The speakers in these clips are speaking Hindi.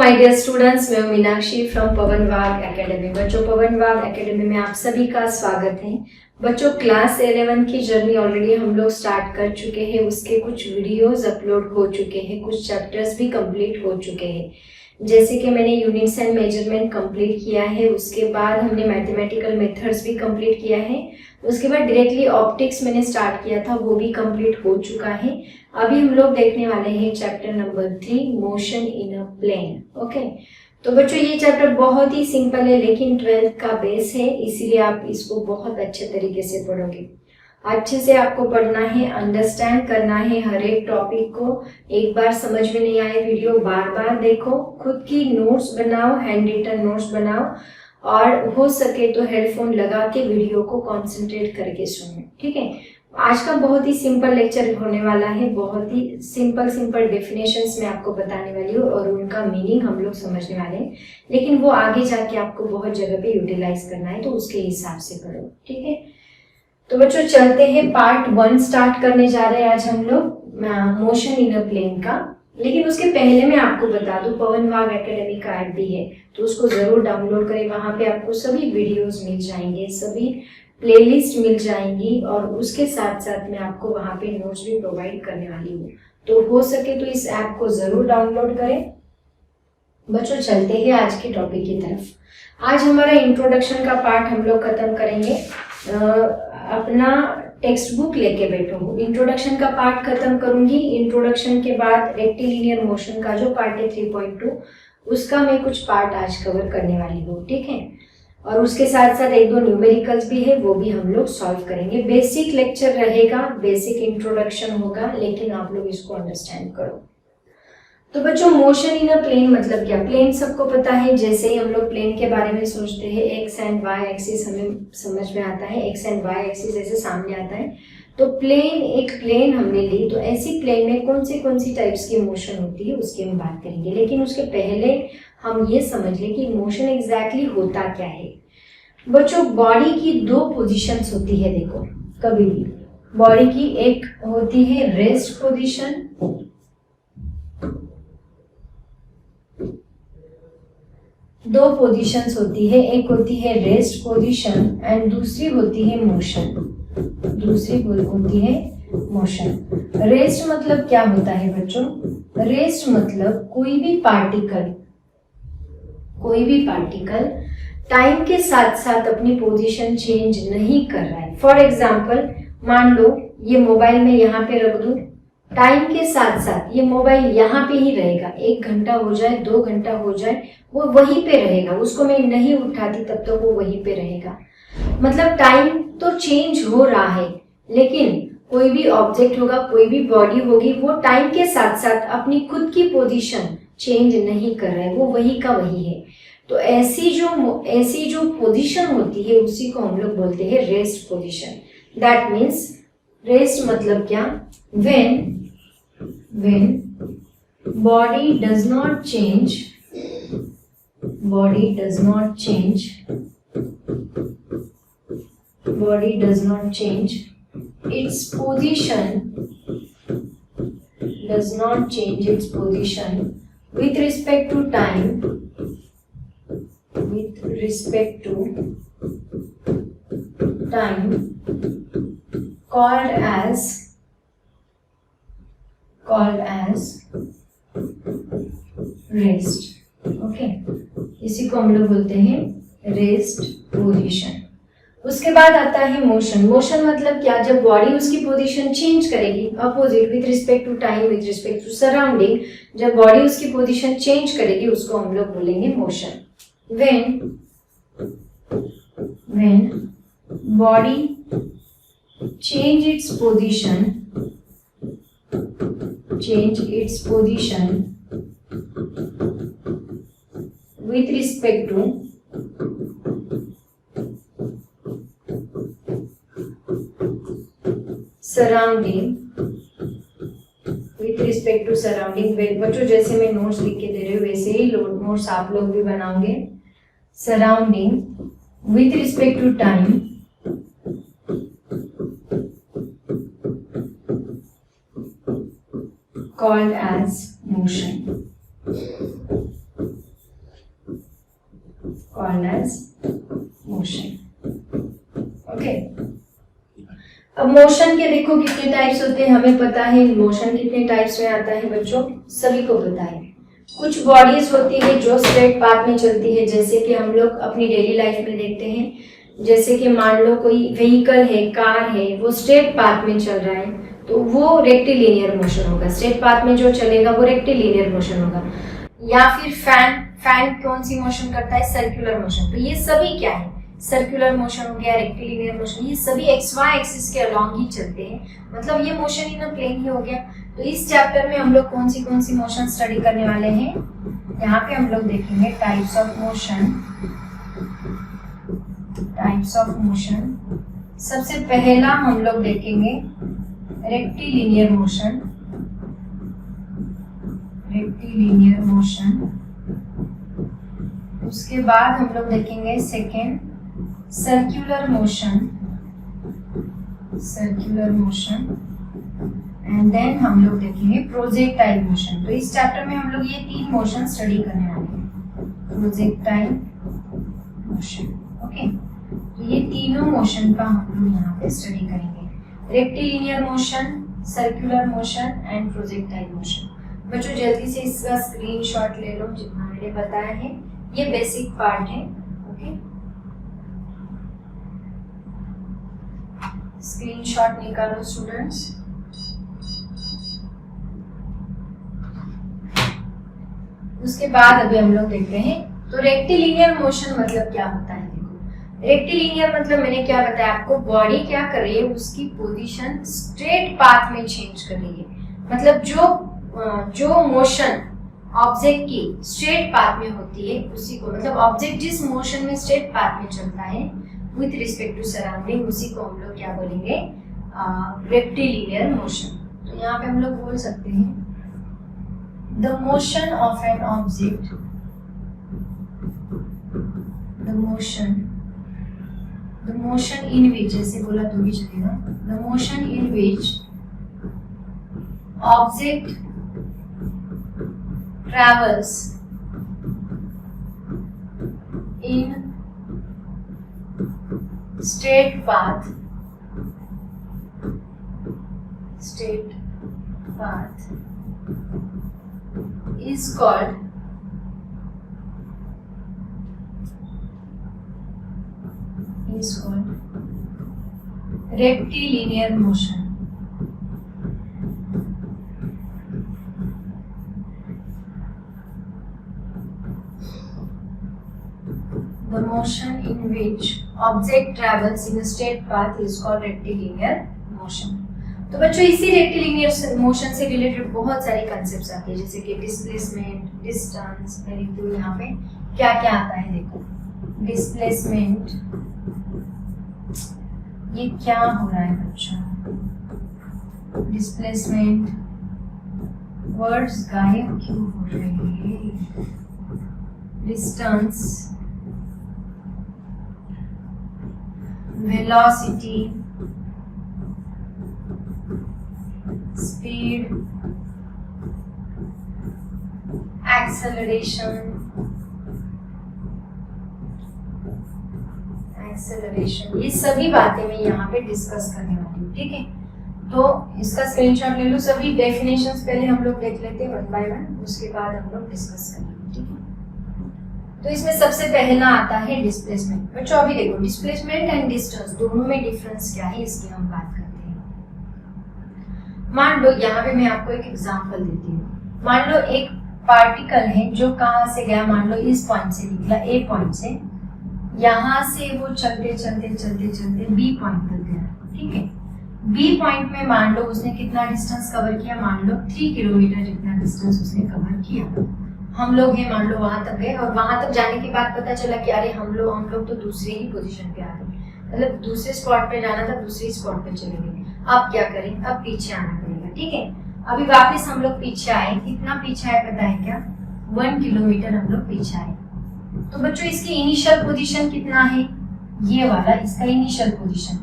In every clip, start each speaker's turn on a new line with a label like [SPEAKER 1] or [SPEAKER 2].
[SPEAKER 1] माय डियर स्टूडेंट्स, मैं हूं मीनाक्षी फ्रॉम पवन वाग एकेडमी। बच्चों, पवन वाग एकेडमी में आप सभी का स्वागत है। बच्चों, क्लास 11 की जर्नी ऑलरेडी हम लोग स्टार्ट कर चुके हैं। उसके कुछ वीडियोस अपलोड हो चुके हैं, कुछ चैप्टर्स भी कंप्लीट हो चुके हैं। जैसे कि मैंने यूनिट्स एंड मेजरमेंट कंप्लीट किया है, उसके बाद हमने मैथमेटिकल मेथड्स भी कंप्लीट किया है, उसके बाद डायरेक्टली ऑप्टिक्स मैंने स्टार्ट किया था, वो भी कंप्लीट हो चुका है। अभी हम लोग देखने वाले हैं chapter number 3, motion in a plane. Okay, तो बच्चों ये चैप्टर बहुत ही सिंपल है, लेकिन 12th का बेस है, इसीलिए आप इसको बहुत अच्छे तरीके से पढ़ोगे। अच्छे से आपको पढ़ना है, अंडरस्टैंड करना है हर एक टॉपिक को। एक बार समझ में नहीं आए वीडियो बार बार देखो, खुद की नोट्स बनाओ, हैंड रिटन नोट्स बनाओ, और हो सके तो हेडफोन लगा के वीडियो को कंसंट्रेट करके सुनो। ठीक है, आज का बहुत ही सिंपल लेक्चर होने वाला है। बहुत ही सिंपल डेफिनेशंस मैं आपको बताने वाली हूँ और उनका मीनिंग हम लोग समझने वाले हैं, लेकिन वो आगे जाके आपको बहुत जगह पे यूटिलाइज करना है, तो उसके हिसाब से पढ़ो। ठीक है, तो बच्चों चलते हैं, पार्ट 1 स्टार्ट करने जा रहे हैं आज हम लोग मोशन इन अ प्लेन का। लेकिन उसके पहले मैं आपको बता दूं, पवन वाग एकेडमी का ऐप भी है, तो उसको जरूर डाउनलोड करें। वहां पे आपको सभी वीडियोस मिल जाएंगे, सभी प्लेलिस्ट मिल जाएंगी, और उसके साथ साथ मैं आपको वहां पे नोट्स भी प्रोवाइड करने वाली हूँ। तो हो सके तो इस ऐप को जरूर डाउनलोड करें। बच्चों चलते हैं आज के टॉपिक की तरफ। आज हमारा इंट्रोडक्शन का पार्ट हम लोग खत्म करेंगे। अपना टेक्स्ट बुक लेके बैठो, इंट्रोडक्शन का पार्ट खत्म करूंगी। इंट्रोडक्शन के बाद रेक्टिलिनियर मोशन का जो पार्ट है 3.2, उसका मैं कुछ पार्ट आज कवर करने वाली हूँ। ठीक है, और उसके साथ साथ 1-2 न्यूमेरिकल्स भी है, वो भी हम लोग सॉल्व करेंगे। बेसिक लेक्चर रहेगा, बेसिक इंट्रोडक्शन होगा, लेकिन आप लोग इसको अंडरस्टैंड करो। तो बच्चों, मोशन इन अ प्लेन मतलब क्या? प्लेन सबको पता है। जैसे ही हम लोग प्लेन के बारे में सोचते हैं, एक्स एंड वाई एक्सिस हमें समझ में आता है, एक्स एंड वाई एक्सिस ऐसे सामने आता है। तो प्लेन, एक प्लेन हमने ली, तो ऐसी प्लेन में कौन सी टाइप्स की मोशन होती है उसकी हम बात करेंगे। लेकिन उसके पहले हम ये समझ लें कि मोशन एग्जैक्टली होता क्या है। बच्चों, बॉडी की 2 पोजीशंस होती है। देखो, कभी भी बॉडी की एक होती है रेस्ट पोजीशन, दो पोजीशंस होती है, एक होती है रेस्ट पोजीशन एंड दूसरी होती है मोशन। दूसरी होती है मोशन। रेस्ट मतलब क्या होता है बच्चों? रेस्ट मतलब कोई भी पार्टिकल टाइम के साथ साथ अपनी पोजीशन चेंज नहीं कर रहा है। फॉर एग्जाम्पल, मान लो ये मोबाइल में यहाँ पे रख दूं, टाइम के साथ साथ ये मोबाइल यहाँ पे ही रहेगा। 1 घंटा हो जाए, 2 घंटा हो जाए, वो वहीं पे रहेगा। उसको मैं नहीं उठाती तब तक वो वहीं पे रहेगा। मतलब टाइम तो चेंज हो रहा है, लेकिन कोई भी ऑब्जेक्ट होगा, कोई भी बॉडी होगी, वो टाइम के साथ साथ अपनी खुद की पोजीशन चेंज नहीं कर रहा है, वो वही का वही है। तो ऐसी जो पोजीशन होती है, उसी को हम लोग बोलते हैं rest position. That means rest मतलब क्या? when body does not change its position with respect to time, called as rest. Okay, इसी को हम लोग बोलते हैं रेस्ट पोजीशन। उसके बाद आता है मोशन। मोशन मतलब क्या? जब बॉडी उसकी पोजीशन चेंज करेगी, opposite, with respect to time, with respect to surrounding, जब बॉडी उसकी पोजीशन चेंज करेगी, उसको हम लोग बोलेंगे motion. when body change its position with respect to surrounding, बच्चों जैसे मैं नोट्स लिख के दे रही हूँ, वैसे ही नोट्स आप लोग भी बनाओगे। Surrounding with respect to time, called as motion. Motion के देखो कितने टाइप्स होते हैं, हमें पता है मोशन कितने टाइप्स में आता है बच्चों, सभी को पता है। कुछ बॉडीज होती है जो स्ट्रेट पाथ में चलती है, जैसे कि हम लोग अपनी डेली लाइफ में देखते हैं। जैसे कि मान लो कोई व्हीकल है, कार है, वो स्ट्रेट पाथ में चल रहा है तो वो रेक्टिलिनियर मोशन होगा। स्ट्रेट पाथ में जो चलेगा वो रेक्टिलिनियर मोशन होगा। या फिर फैन कौन सी मोशन करता है, सर्कुलर मोशन। तो ये सभी क्या है, सर्कुलर मोशन हो गया, रेक्टिलिनियर मोशन, ये सभी एक्स वाई एक्सिस के अलॉन्ग ही चलते हैं, मतलब ये मोशन इन अ प्लेन ही हो गया। तो इस चैप्टर में हम लोग कौन सी मोशन स्टडी करने वाले हैं, यहाँ पे हम लोग देखेंगे types of motion. Types of motion सबसे पहला हम लोग देखेंगे रेक्टिलिनियर मोशन। रेक्टिलिनियर मोशन, उसके बाद हम लोग देखेंगे second circular motion. Circular motion and then हम लोग देखेंगे प्रोजेक्टाइल मोशन। तो इस चैप्टर में हम लोग ये 3 मोशन स्टडी करने वाले हैं, प्रोजेक्टाइल मोशन। ओके, तो ये तीनों मोशन का हम लोग यहाँ पे स्टडी करेंगे, rectilinear motion, circular motion and projectile motion. बच्चों जल्दी से इसका स्क्रीनशॉट ले लो, जितना मैंने बताया है ये बेसिक पार्ट है। ओके, स्क्रीनशॉट निकालो स्टूडेंट्स। उसके बाद अभी हम लोग देखते हैं तो रेक्टिलिनियर मोशन मतलब क्या होता है। देखो रेक्टिलिनियर मतलब मैंने क्या बताया आपको, बॉडी क्या कर रही है, उसकी पोजीशन स्ट्रेट पाथ में चेंज कर रही है। मतलब जो मोशन ऑब्जेक्ट की स्ट्रेट पाथ में होती है उसी को, मतलब ऑब्जेक्ट जिस मोशन में स्ट्रेट पाथ में चलता है विथ रिस्पेक्ट टू सराउंडिंग, उसी को हम लोग क्या बोलेंगे, रेक्टिलिनियर मोशन। तो यहाँ पे हम लोग बोल सकते हैं the motion of an object, the motion in which, जैसे बोला तो भी चलेगा, the motion in which object travels in straight path is called rectilinear motion. The motion in which object travels in a straight path is called rectilinear motion. तो बच्चों इसी रेक्टिलिनियर मोशन से रिलेटेड बहुत सारे कंसेप्ट्स आते हैं, जैसे कि डिस्प्लेसमेंट, डिस्टेंस। मैं लिख दूं यहाँ पे क्या क्या आता है। देखो डिस्प्लेसमेंट, ये क्या हो रहा है बच्चों, डिस्प्लेसमेंट, वर्ड्स गायब क्यों हो रहे हैं, डिस्टेंस, वेलोसिटी, स्पीड, एक्सेलरेशन, ये सभी बातें मैं यहाँ पे डिस्कस करने वाली हूँ। ठीक है, तो इसका स्क्रीनशॉट ले लो। सभी डेफिनेशंस पहले हम लोग देख लेते हैं वन बाय वन, उसके बाद हम लोग डिस्कस करेंगे। ठीक है, तो इसमें सबसे पहला आता है डिस्प्लेसमेंट। बच्चों अभी देखो डिस्प्लेसमेंट एंड डिस्टेंस दोनों में डिफरेंस क्या है इसकी हम बात करते हैं। मान लो यहाँ पे मैं आपको एक एग्जांपल देती हूँ। मान लो एक पार्टिकल है जो कहाँ से गया, मान लो इस पॉइंट से निकला, ए पॉइंट से, यहाँ से वो चलते चलते चलते चलते बी पॉइंट तक गया। ठीक है, बी पॉइंट में मान लो उसने कितना डिस्टेंस कवर किया, मान लो 3 किलोमीटर जितना डिस्टेंस उसने कवर किया। हम लोग हैं मान लो वहां तक गए, और वहां तक जाने के बाद पता चला कि अरे हम लोग तो दूसरे ही पोजीशन पे आ गए, मतलब दूसरे स्पॉट पे जाना था, दूसरी स्पॉट पे चले गए। अब क्या करें, अब पीछे आना पड़ेगा। ठीक है, अभी वापस हम लोग पीछे आए, कितना पीछे आए पता है क्या, 1 किलोमीटर हम लोग पीछे आए। तो बच्चों इसकी इनिशियल पोजीशन कितना है, ये वाला इसका इनिशियल पोजीशन,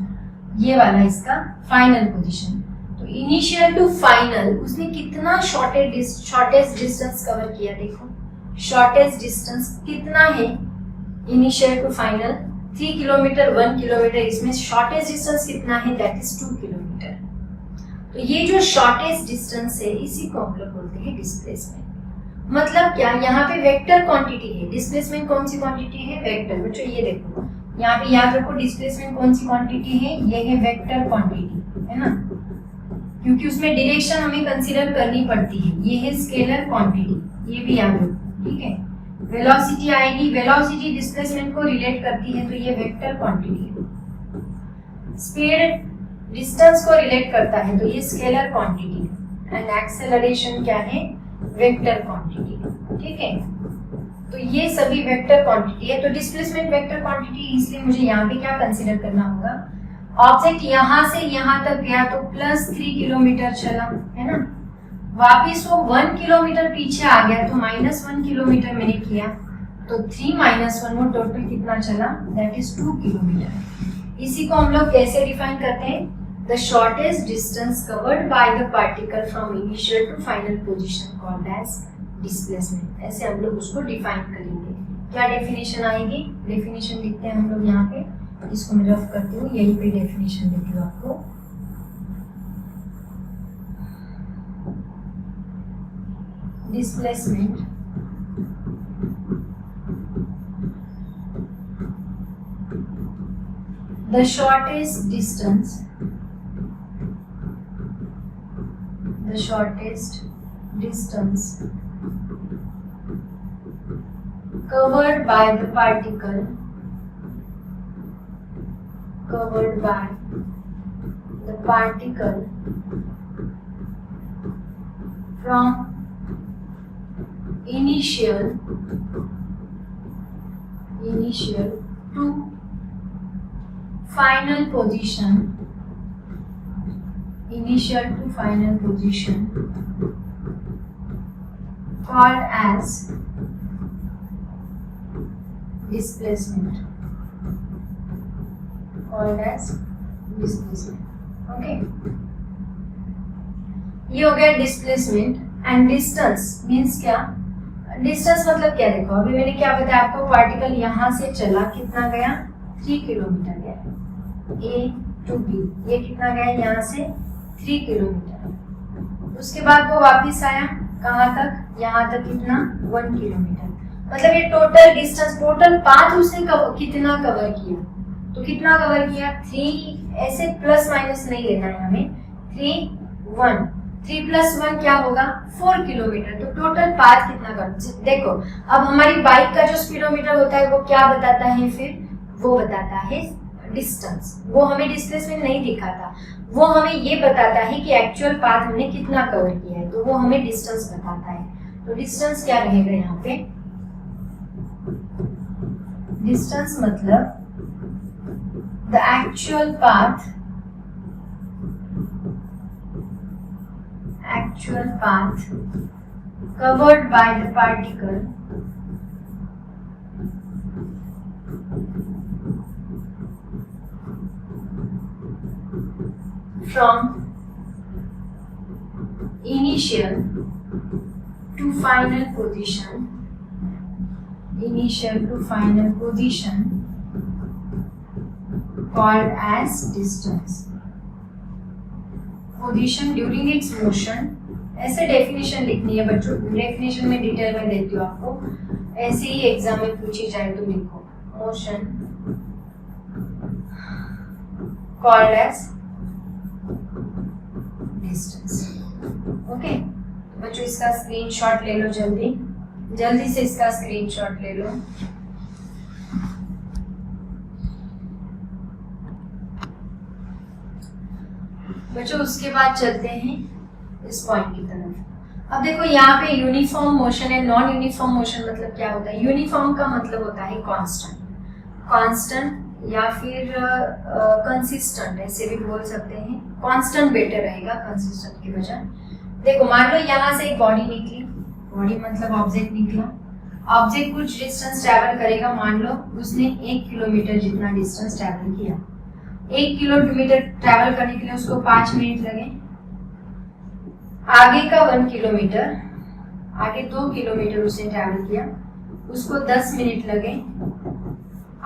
[SPEAKER 1] ये वाला इसका फाइनल पोजीशन। तो इनिशियल टू फाइनल उसने कितना शॉर्टेस्ट डिस्टेंस कवर किया। देखो शॉर्टेस्ट डिस्टेंस कितना है, initial to final 3 kilometre, 1 kilometre, इसमें शॉर्टेस्ट डिस्टेंस कितना है, दैट इज 2 किलोमीटर। तो ये जो शॉर्टेस्ट डिस्टेंस है इसी को हम लोग बोलते हैं डिस्प्लेसमेंट। मतलब क्या, यहाँ पे वेक्टर क्वांटिटी है। डिस्प्लेसमेंट कौन सी क्वांटिटी है? वेक्टर। बच्चों ये देखो यहाँ पे याद रखो, डिस्प्लेसमेंट कौन सी क्वांटिटी है? ये है वेक्टर क्वांटिटी, है ना, क्योंकि उसमें डायरेक्शन हमें कंसीडर करनी पड़ती है। ये है स्केलर क्वांटिटी, ये भी याद रखो, ठीक है। वेलोसिटी आएगी, वेलोसिटी डिस्प्लेसमेंट को रिलेट करती है, तो ये वेक्टर क्वांटिटी है। स्पीड डिस्टेंस को रिलेट करता है, तो ये स्केलर क्वांटिटी है। एंड एक्सेलरेशन क्या है? वेक्टर क्वांटिटी, ठीक है। तो ये सभी वेक्टर क्वांटिटी है। तो डिस्प्लेसमेंट वेक्टर क्वांटिटी, इसलिए मुझे यहाँ पे क्या कंसीडर करना होगा? ऑब्जेक्ट यहाँ से यहाँ तक गया तो +3 किलोमीटर चला, है ना, वापिस वो 1 किलोमीटर पीछे आ गया तो -1 किलोमीटर मैंने किया, तो 3 - 1 वो टोटल कितना चला? That is 2 kilometre. इसी को हम लोग कैसे डिफाइन करते हैं? The shortest distance covered by the particle from initial to final position called as displacement। ऐसे हम लोग उसको डिफाइन करेंगे। क्या डेफिनेशन आएगी? डेफिनेशन लिखते हैं हम लोग यहाँ पे, इसको मैं रफ करती हूँ, यहीं पे डेफिनेशन देती हूँ आपको। Displacement the shortest distance covered by the particle from initial to final position, called as displacement, okay। ये हो गया डिस्प्लेसमेंट। एंड डिस्टेंस मीन्स क्या? डिस्टेंस मतलब क्या? देखो अभी मैंने क्या बताया आपको, पार्टिकल यहाँ से चला, कितना गया? 3 किलोमीटर गया ए टू बी, ये कितना गया? यहाँ से 3 किलोमीटर। उसके बाद वो वापिस आया कहाँ तक? यहाँ तक, कितना? 1 किलोमीटर। मतलब ये टोटल डिस्टेंस, टोटल पाथ उसने कितना कवर किया? तो कितना कवर किया? 3, ऐसे प्लस माइनस नहीं लेना है हमें, 3 + 1 क्या होगा? 4 किलोमीटर। तो टोटल पाथ कितना कर, देखो अब हमारी बाइक का जो स्पीडोमीटर होता है वो क्या बताता है? फिर वो बताता है डिस्टेंस। वो हमें डिस्प्लेसमेंट नहीं दिखाता, वो हमें ये बताता है कि एक्चुअल पाथ हमने कितना कवर किया है, तो वो हमें डिस्टेंस बताता है। तो डिस्टेंस क्या रहेगा यहाँ पे? डिस्टेंस मतलब the actual path covered by the particle from initial to final position, called as distance। Position during its motion, ऐसे डेफिनेशन लिखनी है बच्चों। डेफिनेशन में डिटेल में देती हूँ आपको, ऐसे ही एग्जाम में पूछी जाए तो लिखो motion called as distance, okay. बच्चों इसका स्क्रीनशॉट ले लो, जल्दी से इसका स्क्रीनशॉट ले लो। बच्चों उसके बाद चलते हैं इस पॉइंट की तरफ। अब देखो यहाँ पे यूनिफॉर्म मोशन है, नॉन यूनिफॉर्म मोशन मतलब क्या होता है? यूनिफॉर्म का मतलब होता है कांस्टेंट या फिर कंसिस्टेंट, ऐसे भी बोल सकते हैं। कांस्टेंट बेटर रहेगा कंसिस्टेंट की बजाय। देखो मान लो यहाँ से एक बॉडी निकली, बॉडी मतलब ऑब्जेक्ट निकला, ऑब्जेक्ट कुछ डिस्टेंस ट्रैवल करेगा, मान लो उसने 1 किलोमीटर जितना डिस्टेंस ट्रैवल किया। 1 किलोमीटर ट्रैवल करने के लिए उसको 5 मिनट लगे। आगे का 1 किलोमीटर, आगे 2 किलोमीटर उसने ट्रैवल किया, उसको 10 मिनट लगे।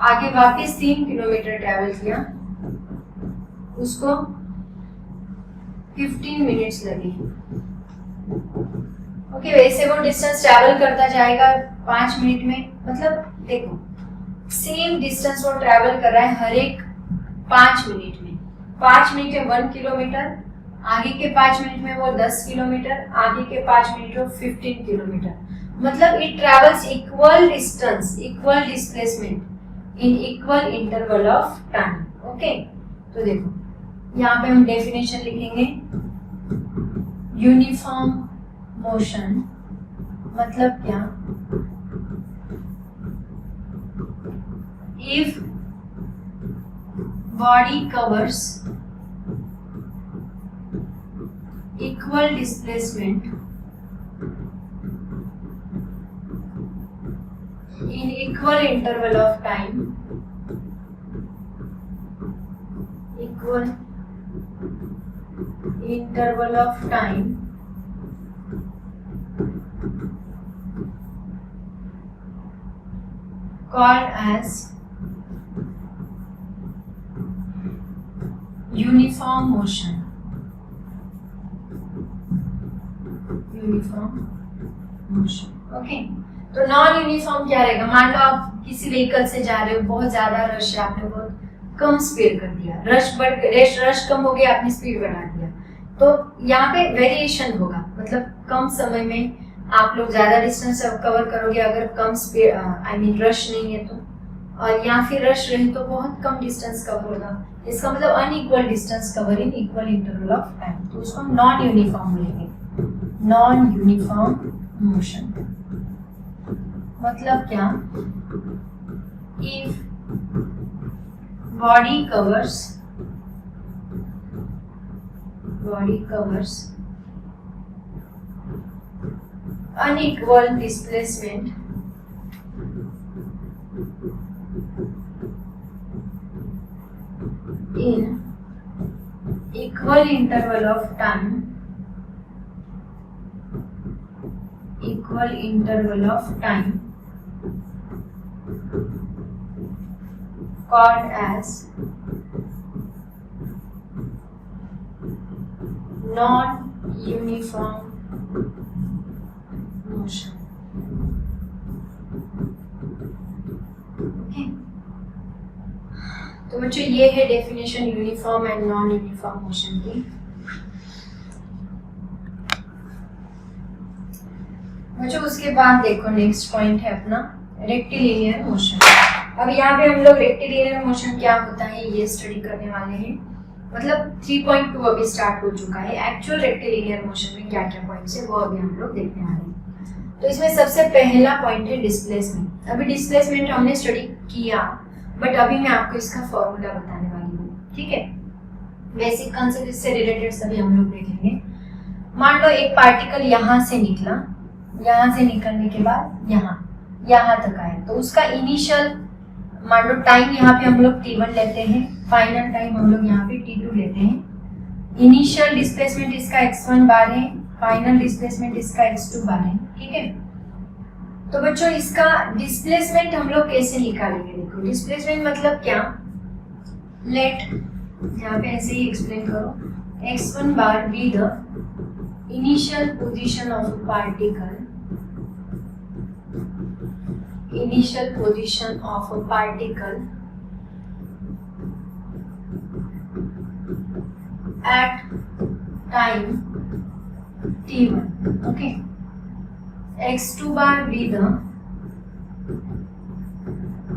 [SPEAKER 1] आगे वापस 3 किलोमीटर ट्रैवल किया, उसको 15 मिनट्स लगे। ओके, वैसे वो डिस्टेंस ट्रैवल करता जाएगा 5 मिनट में। मतलब देखो सेम डिस्टेंस वो ट्रैवल कर रहा है हर एक 5 मिनट में। 5 मिनट में 1 किलोमीटर, आगे के 5 मिनट में वो 10 किलोमीटर, आगे के 5 मिनट में 15 किलोमीटर। मतलब it travels equal distance, equal displacement in equal interval of time. Okay, तो देखो यहाँ पे हम डेफिनेशन लिखेंगे। यूनिफॉर्म मोशन मतलब क्या? If body covers equal displacement in equal interval of time, equal interval of time, called as uniform motion. Uniform motion. Okay. तो नॉन यूनिफॉर्म क्या रहेगा? मान लो आप किसी व्हीकल से जा रहे हो, बहुत ज्यादा रश है, आपने बहुत कम स्पीड कर दिया, रश कम हो गया, आपने स्पीड बढ़ा दिया, तो यहाँ पे वेरिएशन होगा। मतलब कम समय में आप लोग ज्यादा डिस्टेंस कवर करोगे अगर कम स्पीड आई मीन रश नहीं है तो, और या फिर रश रहे तो बहुत कम डिस्टेंस कवर होगा। इसका मतलब unequal distance cover in equal interval of time, तो उसको हम नॉन यूनिफॉर्म बोलेंगे। नॉन यूनिफॉर्म मोशन मतलब क्या? If body covers unequal displacement in equal interval of time, called as non-uniform motion. Okay. तो बच्चों ये है definition uniform and non uniform motion की। बच्चों उसके बाद देखो नेक्स्ट पॉइंट है अपना रेक्टिलिनियर मोशन। अब यहाँ पे हम लोग रेक्टिलिनियर मोशन क्या होता है ये स्टडी करने वाले हैं। मतलब 3.2 अभी स्टार्ट हो चुका है। एक्चुअल रेक्टिलिनियर मोशन में क्या क्या पॉइंट्स है वो अभी हम लोग देखने वाले हैं। तो इसमें सबसे पहला पॉइंट है डिस्प्लेसमेंट। अभी डिस्प्लेसमेंट हमने स्टडी किया, बट अभी मैं आपको इसका फॉर्मूला बताने वाली हूँ, ठीक है। बेसिक कंसेप्ट इससे रिलेटेड सभी हम लोग देखेंगे। मान लो एक पार्टिकल यहाँ से निकला, यहाँ से निकलने के बाद यहाँ तक आया, तो उसका इनिशियल मान लो टाइम यहाँ पे हम लोग t1 लेते हैं, फाइनल टाइम हम लोग यहाँ पे t2 लेते हैं। इनिशियल डिस्प्लेसमेंट इसका x1 बार है, फाइनल डिस्प्लेसमेंट इसका x2 बार है, ठीक है। तो बच्चों इसका डिस्प्लेसमेंट हम लोग कैसे निकालेंगे? देखो डिस्प्लेसमेंट मतलब क्या? लेट यहाँ पे ऐसे ही एक्सप्लेन करो, x1 bar be the initial position of particle, initial position of a particle at time t1, okay. x2 bar be the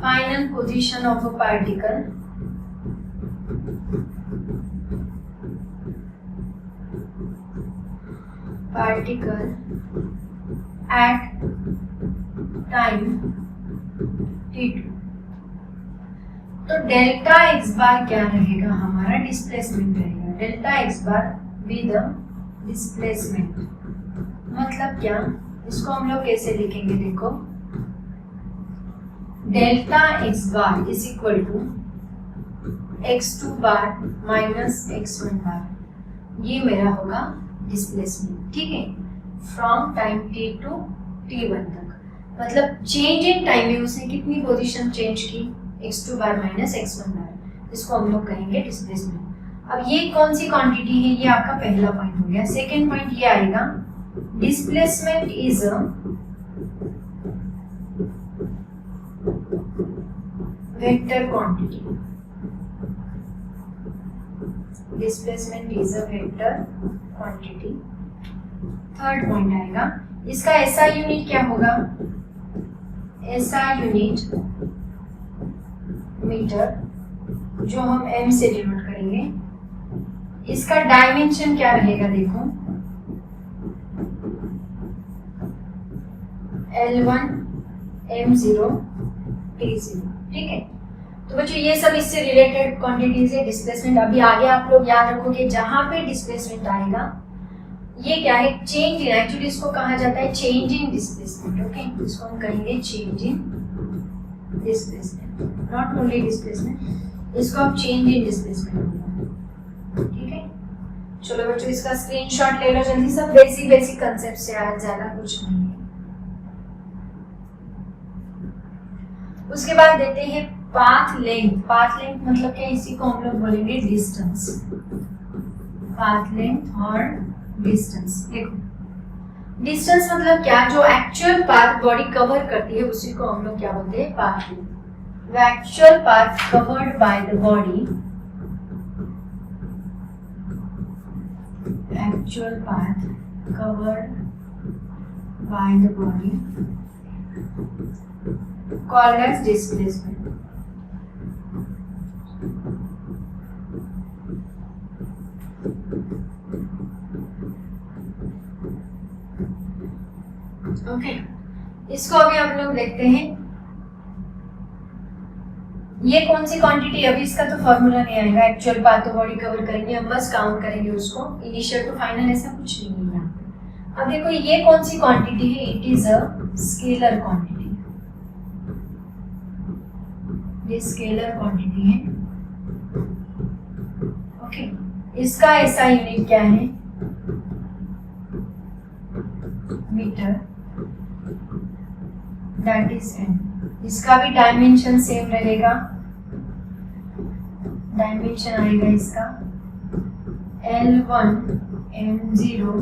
[SPEAKER 1] final position of a particle at time t2। तो डेल्टा एक्स बार क्या रहेगा? हमारा डिस्प्लेसमेंट रहेगा। Delta x bar be the displacement मतलब क्या? इसको हम लोग कैसे लिखेंगे? देखो delta x bar is equal to x2 bar minus x1 bar, ये मेरा होगा डिस्प्लेसमेंट, ठीक है। From time t to t1 तक, मतलब चेंज इन टाइम में उसने कितनी पोजीशन चेंज की? x2 बार माइनस x1 बार, इसको हम लोग कहेंगे डिस्प्लेसमेंट। अब ये कौन सी क्वांटिटी है, ये आपका पहला पॉइंट हो गया। सेकेंड पॉइंट ये आएगा, displacement is a vector quantity. Displacement is a vector quantity. Third point आएगा, इसका एसआई यूनिट क्या होगा, एसआई यूनिट मीटर, जो हम एम से डिनोट करेंगे। इसका डायमेंशन क्या रहेगा, देखो L1 M0 T0, ठीक है। तो बच्चों ये सब इससे रिलेटेड क्वांटिटीज है। डिस्प्लेसमेंट अभी आगे आप लोग याद रखोगे, जहां पे डिस्प्लेसमेंट आएगा ये क्या है, चेंज इन, एक्चुअली इसको कहा जाता है चेंज इन डिस्प्लेसमेंट। ओके, इसको हम कहेंगे change in displacement, not only displacement, इसको आप चेंज इन डिस्प्लेसमेंट, ठीक है। चलो बच्चों इसका स्क्रीनशॉट ले लो जल्दी, सब बेसिक कंसेप्ट से, आज ज्यादा कुछ नहीं है। उसके बाद देते हैं पाथ लेंथ। पाथ लेंथ मतलब क्या, इसी को हम लोग बोलेंगे डिस्टेंस। पाथ लेंथ और डिस्टेंस, देखो डिस्टेंस मतलब क्या, जो एक्चुअल पाथ बॉडी कवर करती है उसी को हम लोग क्या बोलते हैं, path length. The actual path covered by the body, actual path covered by the body called as displacement. Okay, इसको अभी हम लोग देखते हैं, ये कौन सी क्वांटिटी, अभी इसका तो फॉर्मूला नहीं आएगा, एक्चुअल पाथ तो बॉडी कवर करेंगे, हम बस काउंट करेंगे उसको, इनिशियल टू फाइनल ऐसा कुछ नहीं है यहाँ पे। अब देखो ये कौन सी क्वांटिटी है, it is a scalar quantity, ये स्केलर क्वांटिटी है। ओके, इसका ऐसा यूनिट क्या है, मीटर, दैट इज एन। इसका भी डायमेंशन सेम रहेगा, डायमेंशन आएगा इसका L1 M0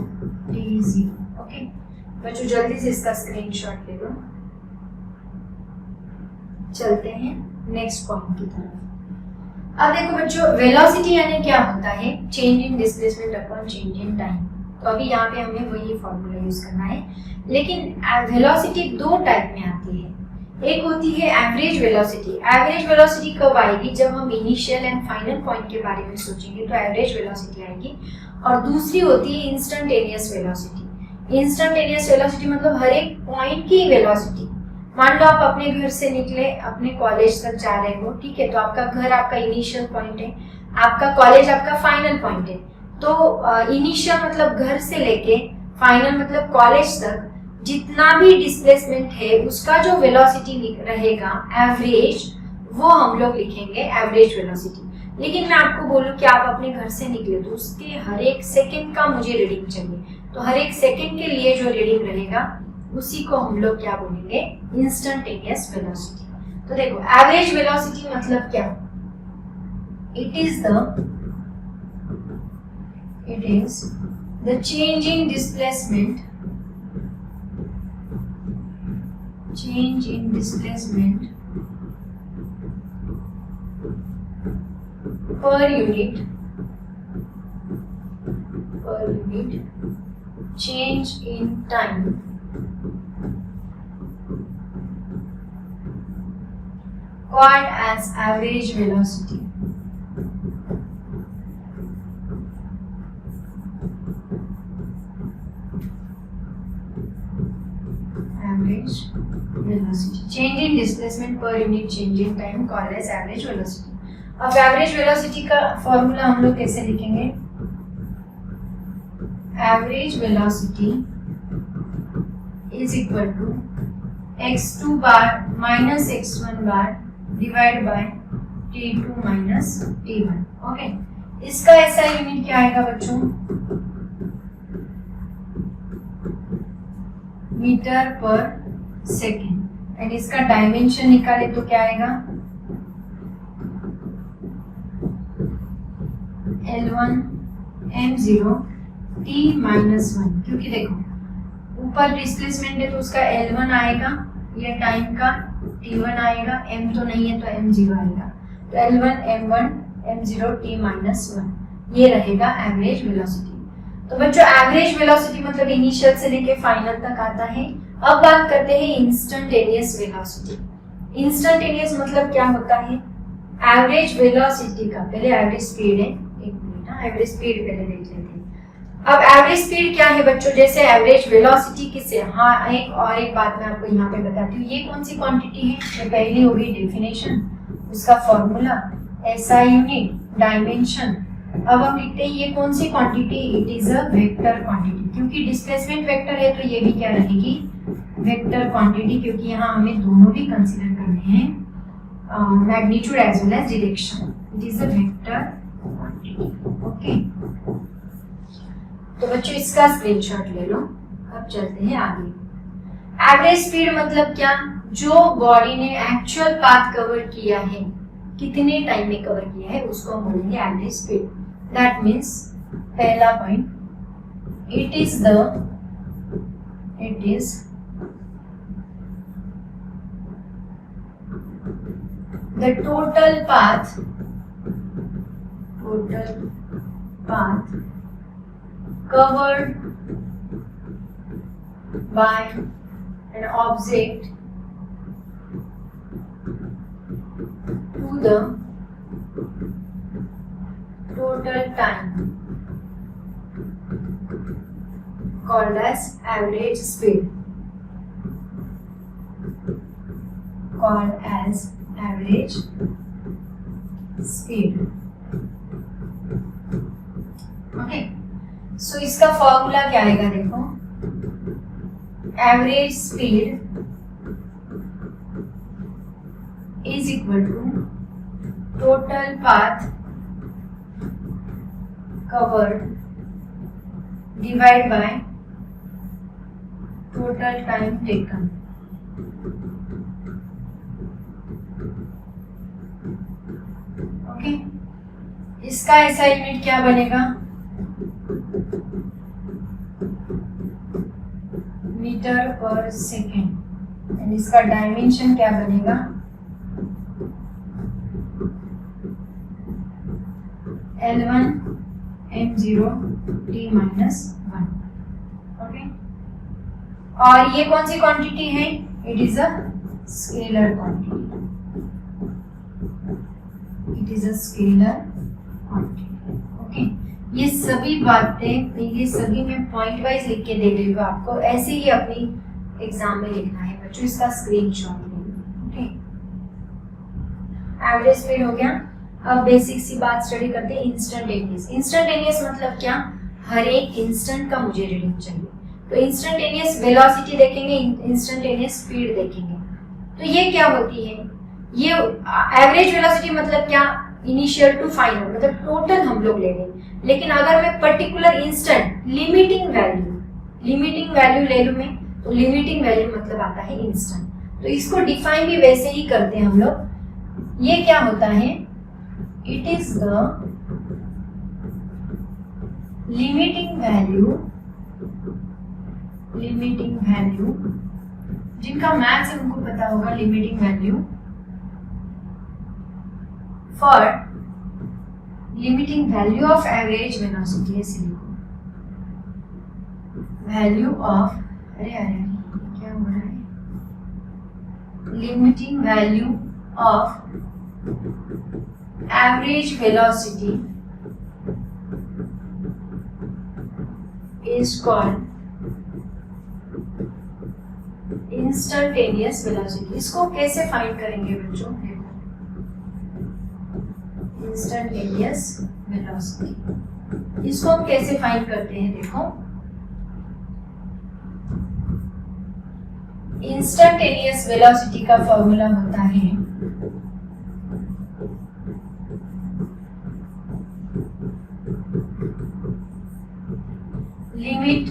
[SPEAKER 1] T0। ओके बच्चों जल्दी से इसका स्क्रीनशॉट ले लो। चलते हैं नेक्स्ट पॉइंट की तरफ। अब देखो बच्चों, वेलोसिटी यानी क्या होता है, change in displacement upon change in time. तो अभी यहाँ पे हमें वही फॉर्मूला यूज करना है, लेकिन वेलोसिटी दो टाइप में आती है। एक होती है एवरेज वेलोसिटी। एवरेज वेलोसिटी कब आएगी, जब हम इनिशियल एंड फाइनल पॉइंट के बारे में सोचेंगे तो एवरेज वेलोसिटी आएगी। और दूसरी होती है इंस्टेंटेनियस वेलोसिटी। इंस्टेंटेनियस वेलोसिटी मतलब हर एक पॉइंट की वेलोसिटी। मान लो आप अपने घर से निकले, अपने कॉलेज तक जा रहे हो, ठीक है, तो आपका घर आपका इनिशियल पॉइंट है, आपका कॉलेज आपका फाइनल पॉइंट है। तो इनिशियल मतलब घर से लेके फाइनल मतलब कॉलेज तक जितना भी डिस्प्लेसमेंट है उसका जो वेलोसिटी रहेगा एवरेज, वो हम लोग लिखेंगे एवरेज वेलोसिटी। लेकिन मैं आपको बोलूं कि आप अपने घर से निकले तो उसके हर एक सेकंड का मुझे रीडिंग चाहिए, तो हर एक सेकंड के लिए जो रीडिंग रहेगा उसी को हम लोग क्या बोलेंगे, इंस्टेंटेनियस वेलोसिटी। तो देखो एवरेज वेलोसिटी मतलब क्या, it is the change in displacement, change in displacement per unit change in time called as average velocity. Average velocity, change in displacement per unit change in time called as average velocity. अब average velocity का फॉर्मूला हम लोग कैसे लिखेंगे, average velocity is equal to x2 bar minus x1 bar divided by t2 minus t1। Okay, इसका ऐसा यूनिट क्या आएगा बच्चों, मीटर पर सेकेंड। एंड इसका डायमेंशन निकाले तो क्या आएगा, L1 m0 t माइनस 1, क्योंकि देखो ऊपर डिस्प्लेसमेंट है तो उसका L1 आएगा, ये टाइम का t1 आएगा, m तो नहीं है तो m0 आएगा, तो L1 m1 m0 t minus 1 ये रहेगा एवरेज वेलोसिटी। तो बच्चों एवरेज वेलोसिटी मतलब इनिशियल से लेके फाइनल तक आता है। अब बात करते हैं इंस्टेंटेनियस वेलोसिटी। इंस्टेंटेनियस मतलब क्या होता है? एवरेज वेलोसिटी का, पहले एवरेज स्पीड है, एक मिनट, एवरेज स्पीड पहले देख लेते हैं। अब एवरेज स्पीड क्या है बच्चों? जैसे एवरेज वेलोसिटी किससे, हाँ एक बात मैं आपको यहाँ पे बताती हूँ, ये कौन सी क्वांटिटी है? ये पहली हो गई डेफिनेशन, उसका फॉर्मूला SI यूनिट, डायमेंशन। अब हम लिखते हैं ये कौन सी quantity? It is a vector quantity, क्योंकि डिस्प्लेसमेंट वेक्टर है तो ये भी क्या रहेगी? वेक्टर क्वांटिटी, क्योंकि यहाँ हमें दोनों भी कंसीडर करने हैं, magnitude as well as direction. It is a vector quantity. Okay, तो बच्चों इसका स्क्रीनशॉट ले लो। अब चलते हैं आगे। एवरेज स्पीड मतलब क्या? जो बॉडी ने एक्चुअल पाथ कवर किया है, कितने टाइम में कवर किया है, उसको हम बोलेंगे एवरेज स्पीड। दैट मीन्स पहला point, it is the total path covered by an object to the total time called as average speed. Okay, so इसका फॉर्मूला क्या आएगा? देखो, average speed is equal to total path covered divide by total time taken. Okay, इसका ऐसा यूनिट क्या बनेगा? मीटर पर सेकेंड। एंड इसका डायमेंशन क्या बनेगा? L1 m0 t minus 1। Okay, और ये कौन सी क्वांटिटी है? It is a scalar quantity. Okay, ये सभी बातें, ये सभी मैं पॉइंट वाइज लिख के दे रही हूँ आपको, ऐसे ही अपनी एग्जाम में लिखना है बच्चों। इसका स्क्रीनशॉट ले लो। ओके, एवरेज स्पीड हो गया। अब बेसिक सी बात स्टडी करते हैं, इंस्टेंटेनियस। इंस्टेंटेनियस मतलब क्या? हर एक इंस्टेंट का मुझे रीडिंग चाहिए, तो इंस्टेंटेनियस वेलोसिटी देखेंगे, इंस्टेंटेनियस स्पीड देखेंगे। तो ये क्या होती है? ये एवरेज वेलोसिटी मतलब क्या? इनिशियल टू फाइनल, मतलब टोटल हम लोग ले रहे हैं। लेकिन अगर मैं पर्टिकुलर इंस्टेंट लिमिटिंग वैल्यू ले लूं मैं, तो लिमिटिंग वैल्यू मतलब आता है इंस्टेंट। तो इसको डिफाइन भी वैसे ही करते हैं हम लोग। ये क्या होता है? It is the limiting value, जिनका मैथ्स है उनको पता होगा, limiting value for limiting value of average velocity. ऐसे लिखो, वैल्यू ऑफ, अरे क्या हो रहा है? Limiting value of average velocity is called instantaneous velocity. इसको कैसे फाइंड करेंगे बच्चों? इंस्टेंटेनियस वेलोसिटी, इसको हम कैसे फाइंड करते हैं? देखो, इंस्टेंटेनियस वेलोसिटी का फॉर्मूला होता है limit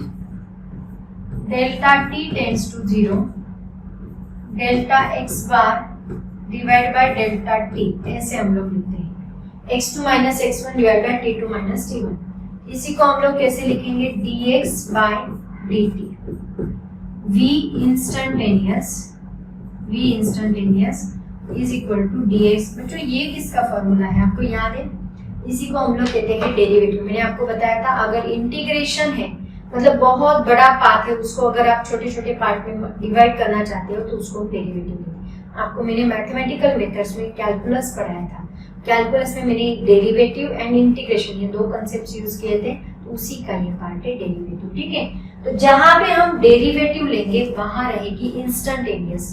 [SPEAKER 1] delta t tends to 0, delta x bar divide by delta t, ऐसे हम लोग लिखते हैं। x2 minus x1 divide by t2 minus t1। इसी को हम लोग कैसे लिखेंगे, dx by dt, v instantaneous is equal to dx। बच्चों ये किसका फॉर्मूला है, आपको याद है? इसी को हम लोग कहते हैं डेरिवेटिव। मैंने आपको बताया था अगर इंटीग्रेशन है मतलब बहुत बड़ा पाथ है, उसको अगर आप छोटे छोटे पार्ट में डिवाइड करना चाहते हो तो उसको डेरिवेटिव कहते हैं। आपको मैंने मैथमेटिकल मेथड्स में कैलकुलस पढ़ाया था, कैलकुलस में मैंने डेरिवेटिव एंड इंटीग्रेशन ये दो कंसेप्ट यूज किए थे, तो उसी का ये पार्ट है डेरिवेटिव। ठीक है, तो जहां पे हम डेरिवेटिव लेंगे वहां रहेगी इंस्टेंटेनियस,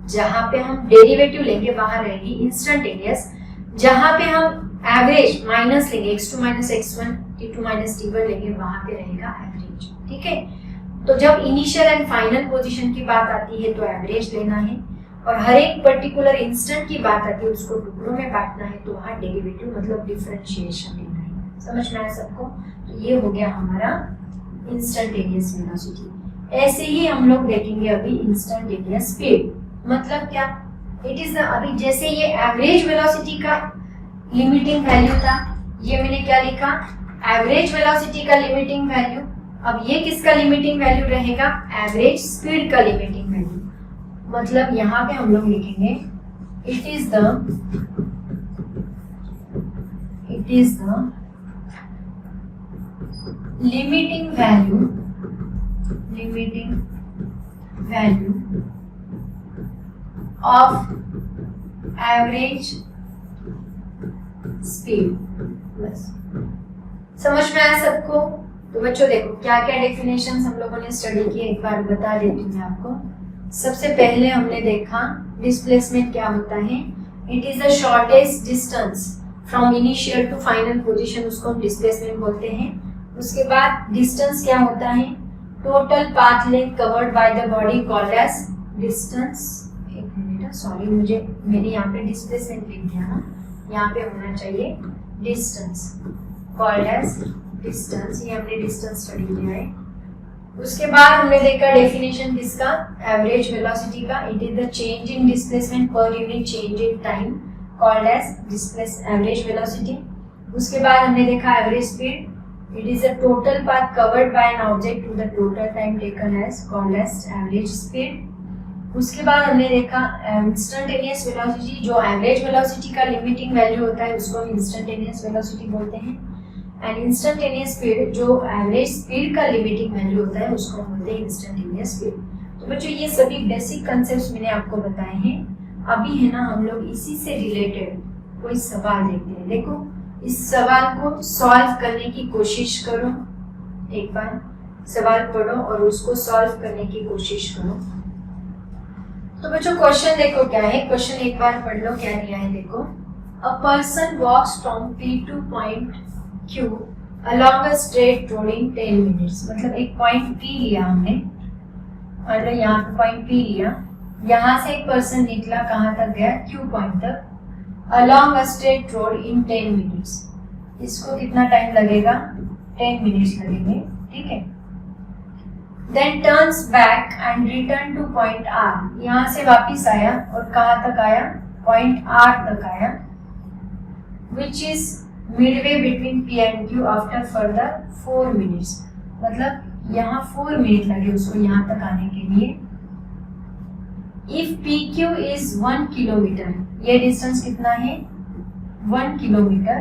[SPEAKER 1] जहां पे हम डेरिवेटिव लेंगे वहां रहेगी इंस्टेंटेनियस, जहां पे हम एवरेज माइनस लेंगे x2 minus x1 t2 minus t1 लेंगे वहां पे रहेगा एवरेज। ठीक है, तो जब इनिशियल एंड फाइनल पोजीशन की बात आती है तो एवरेज लेना है, और हर एक पर्टिकुलर इंस्टेंट की बात आती है उसको टुकड़ों में बांटना है, तो वहां डेरिवेटिव मतलब डिफरेंशिएशन लेना है। समझ में आया सबको? तो ये हो गया हमारा इंस्टेंटेनियस वेलोसिटी। ऐसे ही हम लोग देखेंगे अभी इंस्टेंटेनियस स्पीड, मतलब क्या, इट इज अभी जैसे ये एवरेज वेलोसिटी का लिमिटिंग वैल्यू था, ये मैंने क्या लिखा, एवरेज वेलोसिटी का लिमिटिंग वैल्यू। अब ये किसका लिमिटिंग वैल्यू रहेगा, एवरेज स्पीड का लिमिटिंग वैल्यू। मतलब यहाँ पे हम लोग लिखेंगे it is the limiting value of average speed. बस समझ में आया सबको? तो बच्चों देखो क्या क्या डेफिनेशंस हम लोगों ने स्टडी की, एक बार बता देती हूँ मैं आपको। सबसे पहले हमने देखा डिस्प्लेसमेंट क्या होता है, it is the shortest distance from initial to final position, उसको हम डिस्प्लेसमेंट बोलते हैं। उसके बाद डिस्टेंस क्या होता है, total path length covered by the body called as distance. एक मिनट, सॉरी मेरे यहाँ पे डिस्प्लेसमेंट लिख दिया ना, यहाँ पे होना चाहिए डिस्टेंस, कॉल्ड एज डिस्टेंस। ये हमने डिस्टेंस स्टडी किया है। उसके बाद हमने देखा डेफिनेशन किसका, एवरेज वेलोसिटी का, it is the change in displacement per unit change in time called as average velocity. उसके बाद हमने देखा average speed, it is the total path covered by an object to the total time taken as called as average speed. उसके बाद हमने देखा इंस्टेंटेनियस वेलोसिटी, जो एवरेज वेलोसिटी का लिमिटिंग वैल्यू होता है उसको हम इंस्टेंटेनियस वेलोसिटी बोलते हैं। एंड इंस्टेंटेनियस स्पीड, जो एवरेज स्पीड का लिमिटिंग वैल्यू होता है उसको हम बोलते हैं इंस्टेंटेनियस स्पीड। तो बच्चों ये सभी बेसिक कंसेप्ट्स मैंने आपको बताए हैं। अभी है ना हम लोग इसी से रिलेटेड कोई सवाल देखते हैं। देखो इस सवाल को सॉल्व करने की कोशिश करो, एक बार सवाल पढ़ो और उसको सॉल्व करने की कोशिश करो। तो बच्चों क्वेश्चन देखो क्या है, क्वेश्चन एक बार पढ़ लो क्या दिया है। देखो, a person walks from P to point Q along a straight road in 10 minutes। मतलब एक पॉइंट P लिया हमने, और यहाँ पे पॉइंट P लिया, यहाँ से एक पर्सन निकला कहाँ तक गया, Q पॉइंट तक, along a straight road in 10 minutes। इसको कितना टाइम लगेगा, 10 मिनट्स लगेंगे। ठीक है, then turns back and return to point R। यहाँ से वापिस आया और कहाँ तक आया, पॉइंट R तक आया, which is midway between P and Q after further 4 minutes। मतलब यहाँ 4 मिनट लगे उसको यहाँ तक आने के लिए। If PQ is 1 किलोमीटर, ये डिस्टेंस कितना है, 1 kilometre.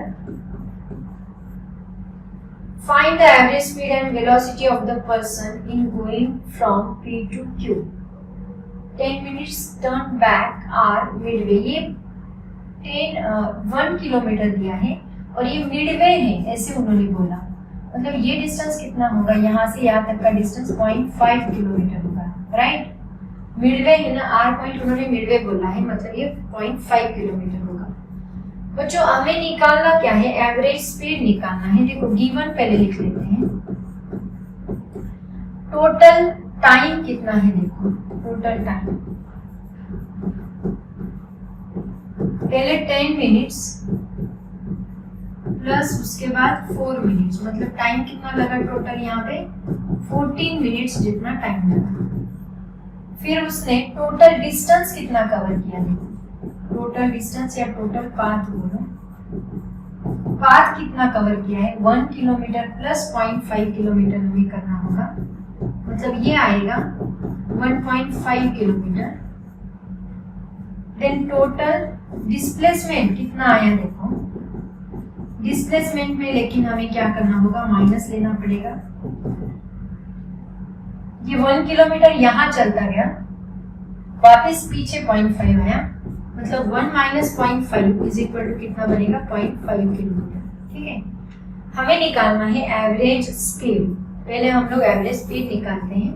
[SPEAKER 1] Find the average speed and velocity of the person in going from P to Q। 10 minutes turn back are midway। ये 1 किलोमीटर दिया है और ये मिडवे है ऐसे उन्होंने बोला, मतलब ये डिस्टेंस कितना होगा, यहाँ से यहाँ तक का डिस्टेंस 0.5 किलोमीटर होगा। राइट, मिडवे है ना, R पॉइंट उन्होंने मिडवे बोला है, मतलब ये 0.5 किलोमीटर होगा। बच्चों हमें निकालना क्या है, एवरेज स्पीड निकालना है। देखो गिवन पहले लिख लेते हैं, टोटल टाइम कितना है, देखो टोटल टाइम पहले 10 मिनट्स प्लस उसके बाद 4 मिनट्स, मतलब टाइम कितना लगा टोटल यहाँ पे 14 मिनट्स जितना टाइम लगा। फिर उसने टोटल डिस्टेंस कितना कवर किया, देखो टोटल डिस्टेंस या टोटल पाथ बोलो, पाथ कितना कवर किया है, 1 किलोमीटर प्लस 0.5 किलोमीटर हमें करना होगा, मतलब ये आएगा 1.5 किलोमीटर। देन टोटल डिस्प्लेसमेंट कितना आया देखो, डिस्प्लेसमेंट में लेकिन हमें क्या करना होगा, माइनस लेना पड़ेगा। ये 1 किलोमीटर यहाँ चलता गया, वापस पीछे 0.5 आया, मतलब 1 माइनस 0.5 इज इक्वल टू कितना बनेगा, 0.5 किलोमीटर। ठीक है, हमें निकालना है एवरेज स्पीड। पहले हम लोग एवरेज स्पीड निकालते हैं।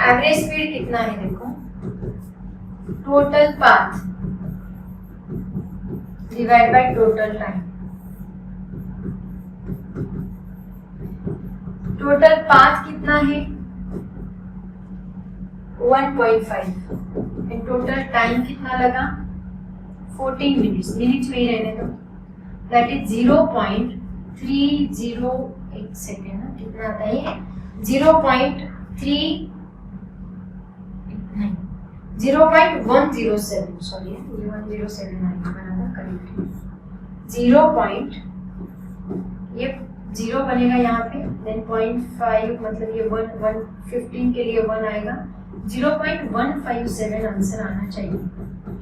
[SPEAKER 1] एवरेज स्पीड कितना है देखो, total path divide by total time. Total path कितना है 1.5 एंड टोटल टाइम कितना लगा 14 मिनट्स, मिनट्स में ही रहने दो, दैट इज 0.30, एक सेकेंड ना, कितना आता है 0.107, सॉरी 107 आएगा बराबर, करेक्ट। 0. ये 0 बनेगा यहाँ पे, देन 0.5 मतलब ये 115 के लिए 1 आएगा, 0.157 आंसर आना चाहिए।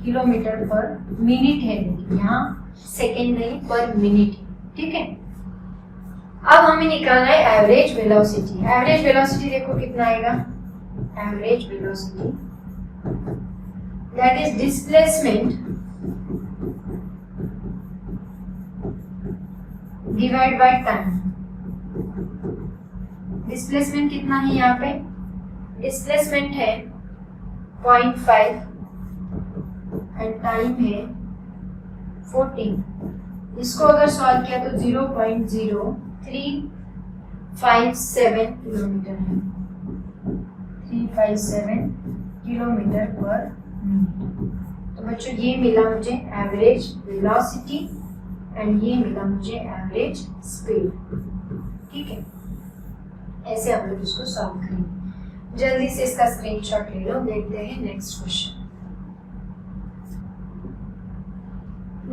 [SPEAKER 1] किलोमीटर पर मिनट है, लेकिन यहाँ सेकेंड नहीं पर मिनट है। ठीक है, अब हमें निकालना है एवरेज वेलोसिटी। एवरेज वेलोसिटी देखो कितना आएगा, average velocity that is displacement divide by time. Displacement कितना है यहाँ पे, डिस्प्लेसमेंट है 0.5 एंड टाइम है 14। इसको अगर सॉल्व किया तो 0.0357 किलोमीटर है, 357 किलोमीटर पर मिनट। तो बच्चों ये मिला मुझे एवरेज वेलोसिटी एंड ये मिला मुझे एवरेज स्पीड। ठीक है, ऐसे हम लोग इसको सॉल्व करेंगे। जल्दी से इसका स्क्रीनशॉट ले लो, देखते हैं नेक्स्ट क्वेश्चन।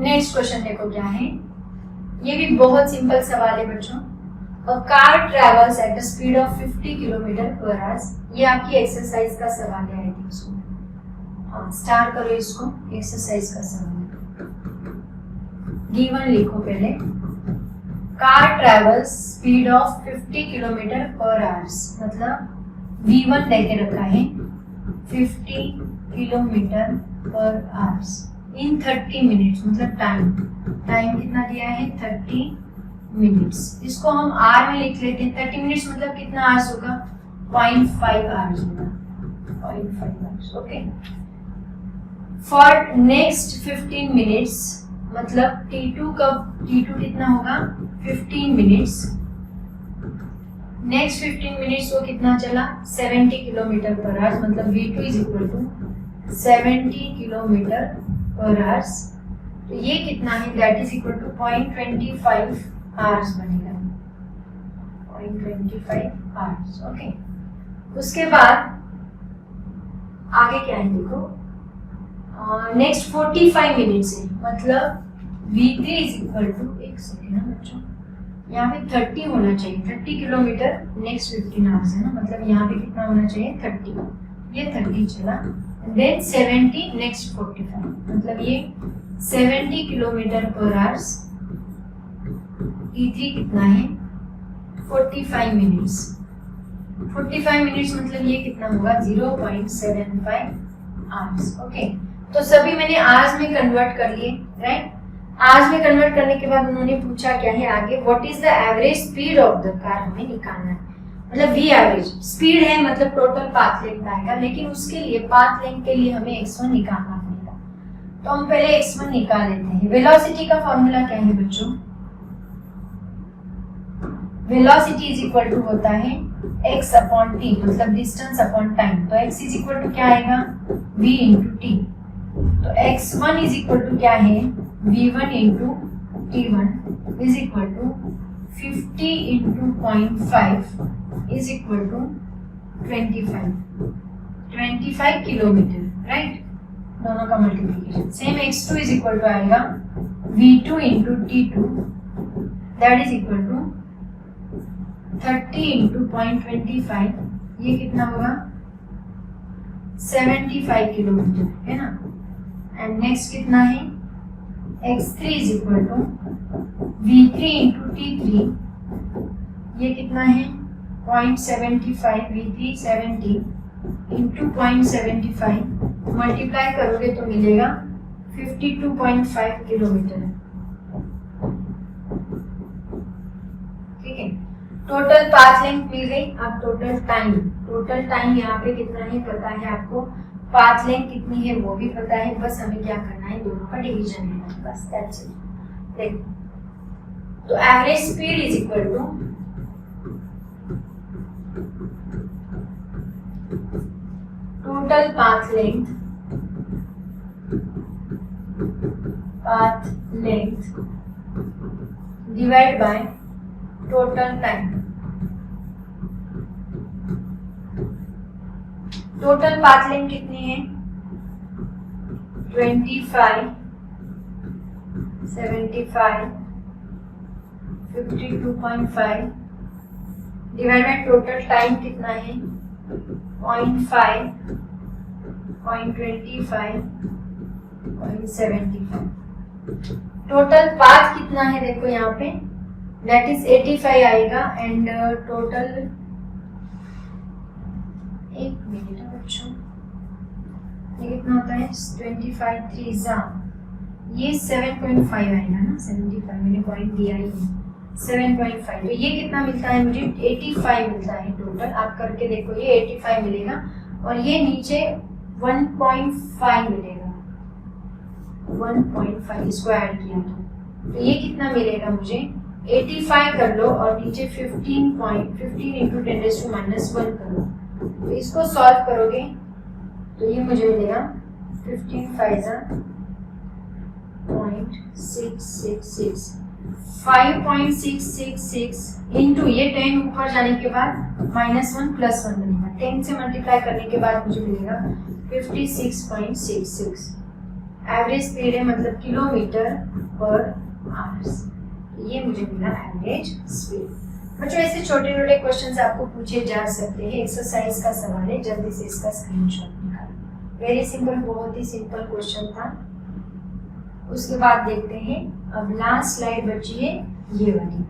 [SPEAKER 1] नेक्स्ट क्वेश्चन देखो क्या है, ये भी बहुत सिंपल सवाल है बच्चों। A car travels at the speed of 50 kilometre per hour. ये आपकी एक्सरसाइज का सवाल है, आई थिंक सो। हाँ, स्टार्ट करो इसको, एक्सरसाइज का सवाल गिवन लिखो पहले। Car travels speed of 50 kilometre per hours, मतलब V1 लेके रखा है 50 kilometre per hours in 30 minutes, मतलब टाइम कितना दिया है 30 मिनट्स। इसको हम आर में लिख लेते हैं। 30 मिनट्स मतलब कितना आवर्स होगा, 0.5 आवर्स होगा, 0.5 hours. Okay, for next 15 minutes मतलब T2 कितना होगा 15 मिनट्स। नेक्स्ट 15 मिनट्स वो कितना चला 70 किलोमीटर पर आवर्स, मतलब V2 is equal to 70 kilometre per hours. तो ये कितना है, that is equal to 0.25 hours बनेगा, 0.25 आवर्स। ओके, उसके बाद आगे क्या है देखो, नेक्स्ट 45 मिनट्स है, मतलब V3 इज इक्वल टू, एक सेकेंड ना बच्चों, यहाँ पे 30 होना चाहिए, 30 किलोमीटर नेक्स्ट 15 आवर्स है ना, मतलब यहाँ पे कितना होना चाहिए 30, ये 30 चला, देन 70 नेक्स्ट 45, मतलब ये 70 किलोमीटर पर आवर्स। T3 कितना है 45 मिनट्स, 45 मिनट्स मतलब ये कितना होगा 0.75 आवर्स। ओके, तो सभी मैंने आवर्स में कन्वर्ट कर लिए, राइट। आवर्स में कन्वर्ट करने के बाद उन्होंने पूछा क्या है आगे, what is the average speed of the car, हमें निकालना है। मतलब V एवरेज स्पीड है, मतलब टोटल पाथ लेंथ आएगा, लेकिन उसके लिए पाथ लेंथ के लिए हमें x1 निकालना पड़ेगा। तो हम पहले x1 निकाल लेते हैं। वेलोसिटी का फॉर्मूला क्या है बच्चों, वेलोसिटी इज इक्वल टू होता है x अपॉन t, मतलब डिस्टेंस अपॉन टाइम। तो x इज इक्वल टू क्या आएगा v इंटू टी। तो x1 इज इक्वल टू क्या है v1 into t1 is equal to 50 into 0.5 is equal to 25 kilometre, right. दोनों का multiplication. Same x2 is equal to आएगा v2 into t2 that is equal to 30 into 0.25, ये कितना होगा 75 किलोमीटर है ना। एंड नेक्स्ट कितना है x3 is equal to v3 into t3, ये कितना है 0.75, v3 70 इंटू 0.75 मल्टीप्लाई करोगे तो मिलेगा 52.5 किलोमीटर। ठीक है, टोटल पाथ लेंथ मिल गई। अब टोटल टाइम यहाँ पे कितना है पता है आपको, पाथ लेंथ कितनी है वो भी पता है, बस हमें क्या करना है दोनों का डिवीजन लेना है, बस दैट्स इट। देखो तो average speed is equal to total path length divide by total time. Total path length कितनी है 25, 75, 52.5 डिवाइड बाय टोटल टाइम कितना है 0.5, 0.25, 0.75। टोटल पाथ कितना है देखो यहाँ पे दैट इज 85 आएगा। एंड टोटल एक मिनट बच्चों, ये कितना होता है 25 3 ये 7.5 आएगा ना, 75 मैंने पॉइंट दिया ही है 7.5, तो ये कितना मिलता है मुझे 85 मिलता है टोटल। आप करके देखो ये 85 मिलेगा और ये नीचे 1.5 मिलेगा, 1.5 इसको ऐड किया तो ये कितना मिलेगा मुझे 85 कर लो और नीचे 15 इंटू 10⁻⁻1 कर लो, तो इसको सॉल्व करोगे तो ये मुझे मिलेगा 15 5 0.666 5.666 इंटू ये 10 ऊपर जाने के बाद -1 +1 बनेगा, 10 से मल्टीप्लाई करने के बाद मुझे मिलेगा 56.66। एवरेज स्पीड है मतलब किलोमीटर पर आवर्स, ये मुझे मिला एवरेज स्पीड। बच्चों ऐसे छोटे छोटे क्वेश्चंस आपको पूछे जा सकते हैं, एक्सरसाइज का सवाल है, जल्दी से इसका स्क्रीनशॉट निकालो। वेरी सिंपल, बहुत ही सिंपल क्वेश्चन था। उसके बाद देखते हैं अब लास्ट स्लाइड बची है ये वाली।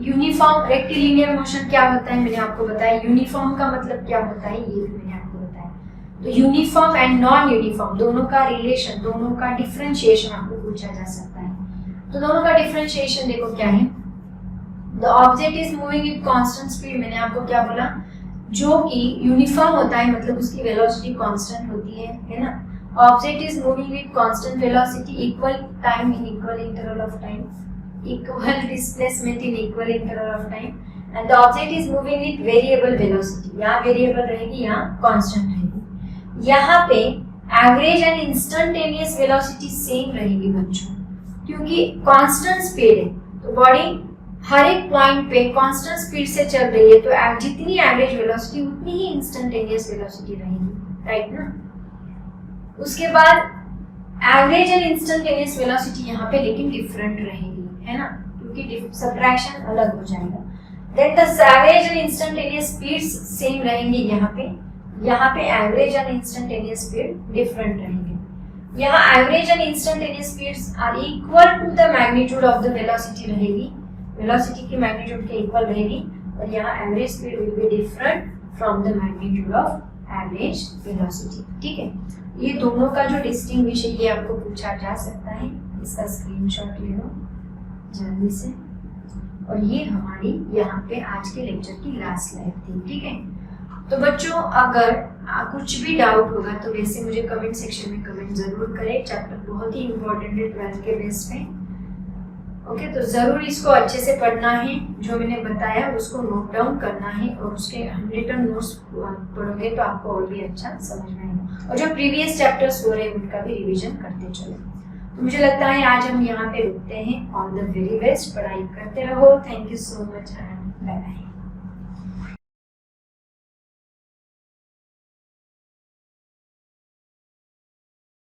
[SPEAKER 1] यूनिफॉर्म रेक्टिलिनियर मोशन क्या होता है मैंने आपको बताया, यूनिफॉर्म का मतलब क्या होता है ये भी मैंने आपको बताया। तो यूनिफॉर्म एंड नॉन यूनिफॉर्म दोनों का रिलेशन, दोनों का डिफरेंशिएशन आपको पूछा जा सकता है। तो दोनों का डिफरेंशिएशन देखो क्या है, the object is moving with constant speed, मैंने आपको क्या बोला, जो कि यूनिफॉर्म होता है मतलब उसकी वेलोसिटी कांस्टेंट होती है ना। Object is moving with constant velocity, equal time in equal interval of time, equal displacement in equal interval of time, and the object is moving with variable velocity, यहाँ वेरिएबल रहेगी यहाँ कांस्टेंट रहेगी। यहाँ पे average and instantaneous velocity same रहेगी बच्चों, क्योंकि कांस्टेंट स्पीड है तो बॉडी हर एक पॉइंट पे कांस्टेंट स्पीड से चल रही है, तो जितनी एवरेज वेलोसिटी उतनी ही इंस्टेंटेनियस वेलोसिटी रहेगी, राइट ना। उसके बाद एवरेज एंड इंस्टेंटेनियस वेलोसिटी यहाँ पे लेकिन डिफरेंट रहेगी, है ना, क्योंकि सब्ट्रैक्शन अलग हो जाएगा। Then the average and instantaneous speeds same रहेंगे यहाँ पे average and instantaneous speed different रहेंगे। यहाँ average and instantaneous speeds are equal to the magnitude of the velocity रहेगी, वेलोसिटी की मैग्नीट्यूड के इक्वल रहेगी, और यहाँ average speed will be different from the magnitude of average velocity. ठीक है, ये दोनों का जो डिस्टिंग्विश है ये आपको पूछा जा सकता है, इसका स्क्रीनशॉट ले लो जल्दी से। और ये हमारी यहाँ पे आज के लेक्चर की लास्ट स्लाइड थी। ठीक है, तो बच्चों अगर कुछ भी डाउट होगा तो वैसे मुझे कमेंट सेक्शन में कमेंट जरूर करें। चैप्टर बहुत ही इंपॉर्टेंट है 12th के बेस पे। ओके, तो जरूर इसको अच्छे से पढ़ना है, जो मैंने बताया उसको नोट डाउन करना है, और उसके रिटर्न नोट्स पढ़ोगे तो आपको और भी अच्छा समझ में आएगा। और जो प्रीवियस चैप्टर्स हो रहे हैं उनका भी रिवीजन करते चलो। तो मुझे लगता है आज हम यहाँ पे रुकते हैं। ऑल द वेरी बेस्ट, पढ़ाई करते रहो। Thank you so much and bye bye.